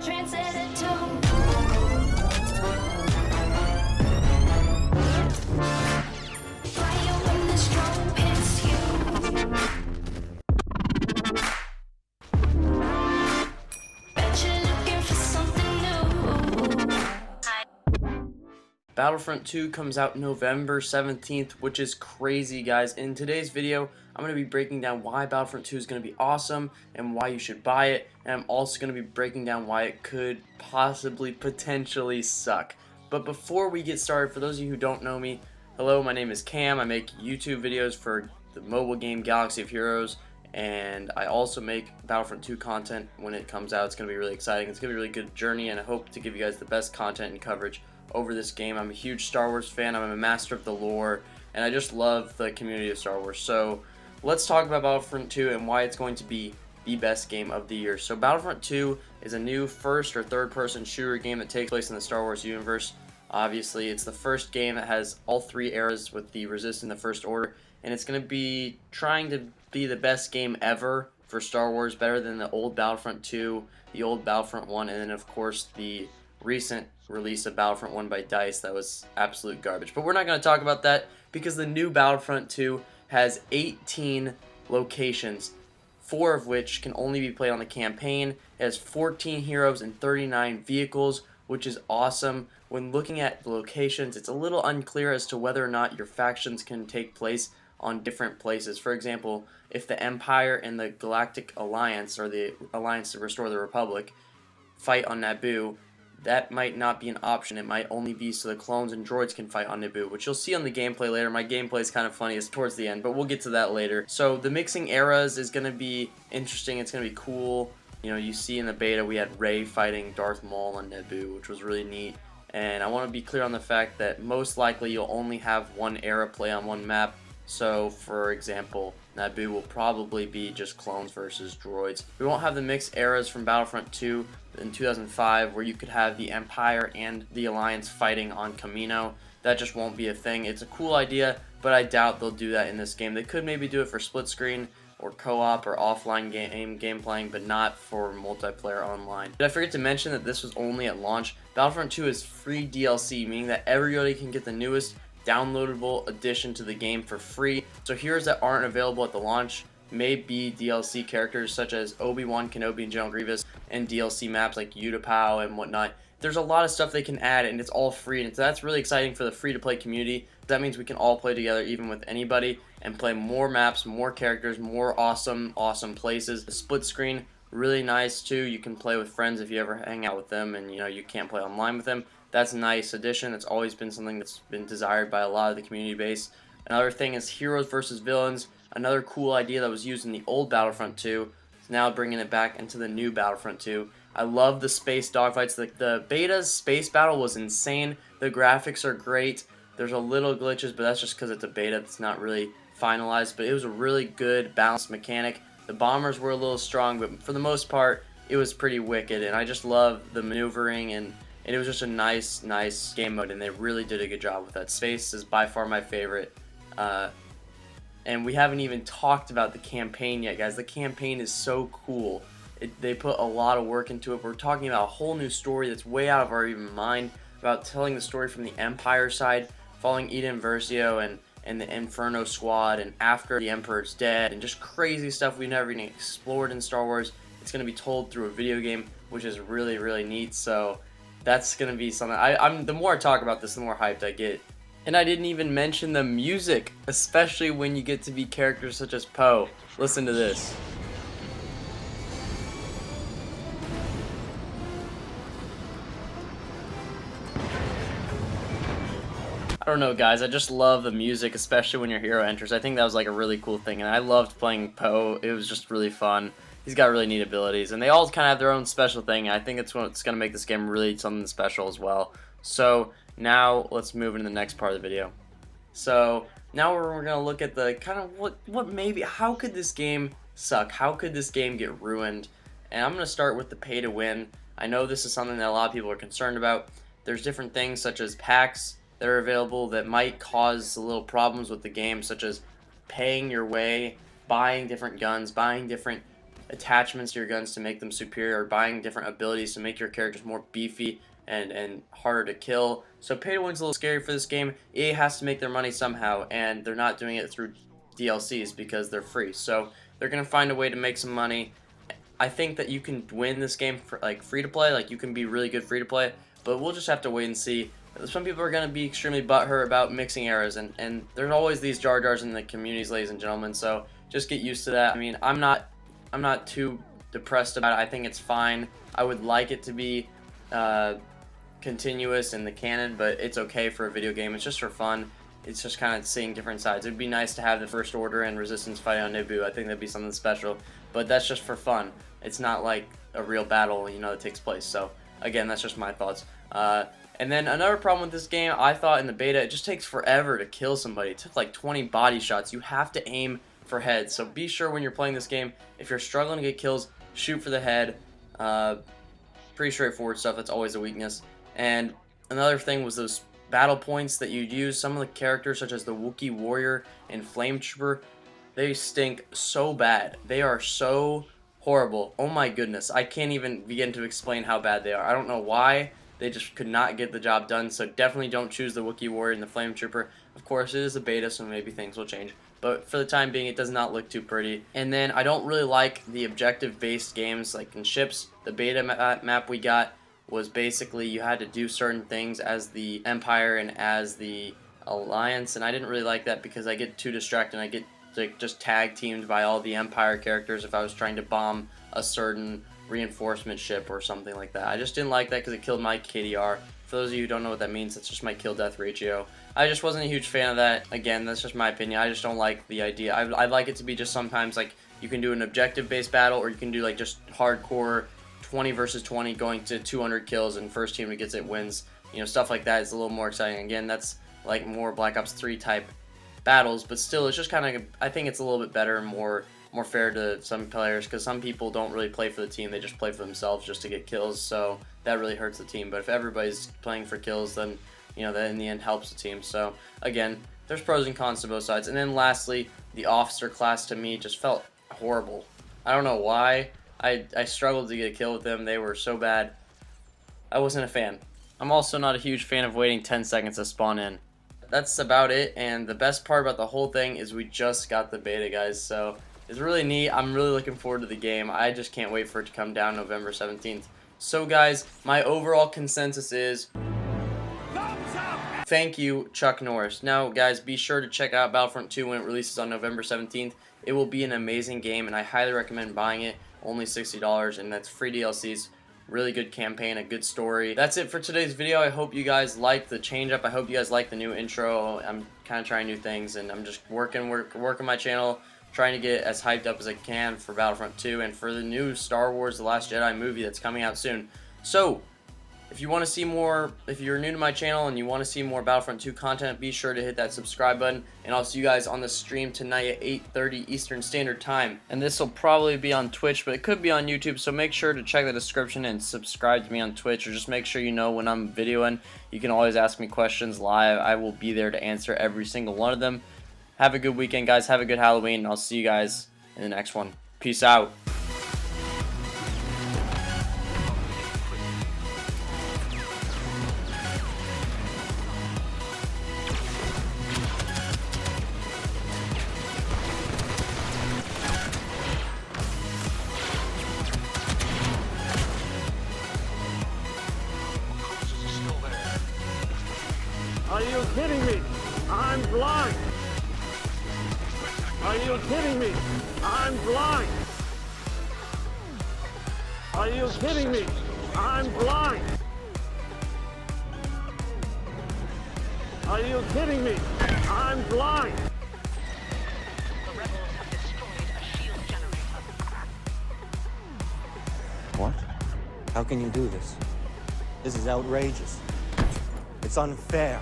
Trendsetter too. Fire when the strobe hits you. Bet you're looking for something new. Battlefront 2 comes out November 17th, which is crazy, guys. In today's video, I'm going to be breaking down why Battlefront 2 is going to be awesome and why you should buy it, and I'm also going to be breaking down why it could possibly, potentially suck. But before we get started, for those of you who don't know me, hello, my name is Cam. I make YouTube videos for the mobile game Galaxy of Heroes, and I also make Battlefront 2 content when it comes out. It's going to be really exciting. It's going to be a really good journey, and I hope to give you guys the best content and coverage over this game. I'm a huge Star Wars fan. I'm a master of the lore, and I just love the community of Star Wars. So let's talk about Battlefront 2 and why it's going to be the best game of the year. So Battlefront 2 is a new first or third person shooter game that takes place in the Star Wars universe. Obviously, it's the first game that has all three eras with the Resistance and the First Order, and it's going to be trying to be the best game ever for Star Wars, better than the old Battlefront 2, the old Battlefront 1, and then of course the recent release of Battlefront 1 by DICE that was absolute garbage. But we're not going to talk about that because the new Battlefront 2 has 18 locations, 4 of which can only be played on the campaign. It has 14 heroes and 39 vehicles, which is awesome. When looking at the locations, it's a little unclear as to whether or not your factions can take place on different places. For example, if the Empire and the Galactic Alliance, or the Alliance to Restore the Republic, fight on Naboo, that might not be an option. It might only be so the clones and droids can fight on Naboo, which you'll see on the gameplay later. My gameplay is kind of funny, it's towards the end, but we'll get to that later. So the mixing eras is going to be interesting. It's going to be cool. You know, you see in the beta we had Rey fighting Darth Maul on Naboo, which was really neat. And I want to be clear on the fact that most likely you'll only have one era play on one map. So, for example, Naboo will probably be just clones versus droids. We won't have the mixed eras from Battlefront 2 in 2005 where you could have the Empire and the Alliance fighting on Kamino. That just won't be a thing. It's a cool idea, but I doubt they'll do that in this game. They could maybe do it for split screen or co-op or offline game playing, but not for multiplayer online. Did I forget to mention that this was only at launch? Battlefront 2 is free DLC, meaning that everybody can get the newest downloadable addition to the game for free. So heroes that aren't available at the launch may be DLC characters such as Obi-Wan Kenobi and General Grievous, and DLC maps like Utapau and whatnot. There's a lot of stuff they can add, and it's all free, and so that's really exciting for the free-to-play community. That means we can all play together even with anybody and play more maps, more characters, more awesome places. The split screen, really nice too. You can play with friends if you ever hang out with them and you can't play online with them. That's a nice addition. It's always been something that's been desired by a lot of the community base. Another thing is heroes versus villains. Another cool idea that was used in the old Battlefront 2 is now bringing it back into the new Battlefront 2. I love the space dogfights. The beta's space battle was insane. The graphics are great. There's a little glitches, but that's just because it's a beta. It's not really finalized, but it was a really good balanced mechanic. The bombers were a little strong, but for the most part, it was pretty wicked, and I just love the maneuvering, and it was just a nice game mode, and they really did a good job with that. Space is by far my favorite. And we haven't even talked about the campaign yet, guys. The campaign is so cool. They put a lot of work into it. We're talking about a whole new story that's way out of our even mind, about telling the story from the Empire side, following Eden Versio and the Inferno Squad, and after the Emperor's dead, and just crazy stuff we've never even explored in Star Wars. It's going to be told through a video game, which is really neat. So that's going to be something. The more I talk about this, the more hyped I get. And I didn't even mention the music, especially when you get to be characters such as Poe. Listen to this. I don't know, guys, I just love the music, especially when your hero enters. I think that was like a really cool thing, and I loved playing Poe. It was just really fun. He's got really neat abilities, and they all kind of have their own special thing. I think it's what's going to make this game really something special as well. So now let's move into the next part of the video. So now we're going to look at the kind of what maybe, how could this game suck? How could this game get ruined? And I'm going to start with the pay to win. I know this is something that a lot of people are concerned about. There's different things such as packs that are available that might cause little problems with the game, such as paying your way, buying different guns, buying different attachments to your guns to make them superior, or buying different abilities to make your characters more beefy and harder to kill. So pay to win's a little scary for this game. EA has to make their money somehow, and they're not doing it through DLCs because they're free. So they're gonna find a way to make some money. I think that you can win this game for like free to play, like you can be really good free to play, but we'll just have to wait and see. Some people are going to be extremely butthurt about mixing eras, and there's always these jar jars in the communities, ladies and gentlemen, so just get used to that. I mean, I'm not too depressed about it. I think it's fine. I would like it to be continuous in the canon, but it's okay for a video game. It's just for fun. It's just kind of seeing different sides. It'd be nice to have the First Order and Resistance fighting on Naboo. I think that'd be something special, but that's just for fun. It's not like a real battle, you know, that takes place. So again, that's just my thoughts. And then another problem with this game, I thought in the beta, it just takes forever to kill somebody. It took like 20 body shots. You have to aim for heads. So be sure when you're playing this game, if you're struggling to get kills, shoot for the head. Pretty straightforward stuff. That's always a weakness. And another thing was those battle points that you'd use. Some of the characters, such as the Wookiee Warrior and Flame Trooper, they stink so bad. They are so horrible. Oh my goodness. I can't even begin to explain how bad they are. I don't know why. They just could not get the job done, so definitely don't choose the Wookiee Warrior and the Flame Trooper. Of course, it is a beta, so maybe things will change. But for the time being, it does not look too pretty. And then I don't really like the objective-based games, like in ships. The beta map we got was basically you had to do certain things as the Empire and as the Alliance, and I didn't really like that because I get too distracted and I get like just tag teamed by all the Empire characters if I was trying to bomb a certain reinforcement ship or something like that. I just didn't like that because it killed my KDR. For those of you who don't know what that means, that's just my kill death ratio. I just wasn't a huge fan of that. Again, that's just my opinion. I just don't like the idea. I'd like it to be just sometimes like you can do an objective based battle, or you can do like just hardcore 20 versus 20 going to 200 kills and first team who gets it wins. You know, stuff like that is a little more exciting. Again, that's like more Black Ops 3 type battles, but still it's just kind of, I think it's a little bit better and more fair to some players, because some people don't really play for the team, they just play for themselves just to get kills, so that really hurts the team. But if everybody's playing for kills, then you know that in the end helps the team. So again, there's pros and cons to both sides. And then lastly, the officer class to me just felt horrible. I don't know why. I struggled to get a kill with them. They were so bad. I wasn't a fan. I'm also not a huge fan of waiting 10 seconds to spawn in. That's about it, and the best part about the whole thing is we just got the beta, guys, so it's really neat. I'm really looking forward to the game. I just can't wait for it to come down November 17th. So guys, my overall consensus is thank you, Chuck Norris. Now guys, be sure to check out Battlefront 2 when it releases on November 17th. It will be an amazing game, and I highly recommend buying it. Only $60, and that's free DLCs. Really good campaign, a good story. That's it for today's video. I hope you guys liked the change up. I hope you guys like the new intro. I'm kind of trying new things, and I'm just working my channel, trying to get as hyped up as I can for Battlefront 2 and for the new Star Wars The Last Jedi movie that's coming out soon. So if you want to see more, if you're new to my channel and you want to see more Battlefront 2 content, be sure to hit that subscribe button, and I'll see you guys on the stream tonight at 8:30 Eastern Standard Time. And this will probably be on Twitch, but it could be on YouTube, so make sure to check the description and subscribe to me on Twitch, or just make sure you know when I'm videoing. You can always ask me questions live. I will be there to answer every single one of them. Have a good weekend, guys. Have a good Halloween, and I'll see you guys in the next one. Peace out. Are you kidding me? I'm blind. Are you kidding me? I'm blind. Are you kidding me? I'm blind. Are you kidding me? I'm blind. The rebels have destroyed a shield generator. What? How can you do this? This is outrageous. It's unfair.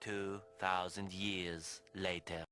2,000 years later.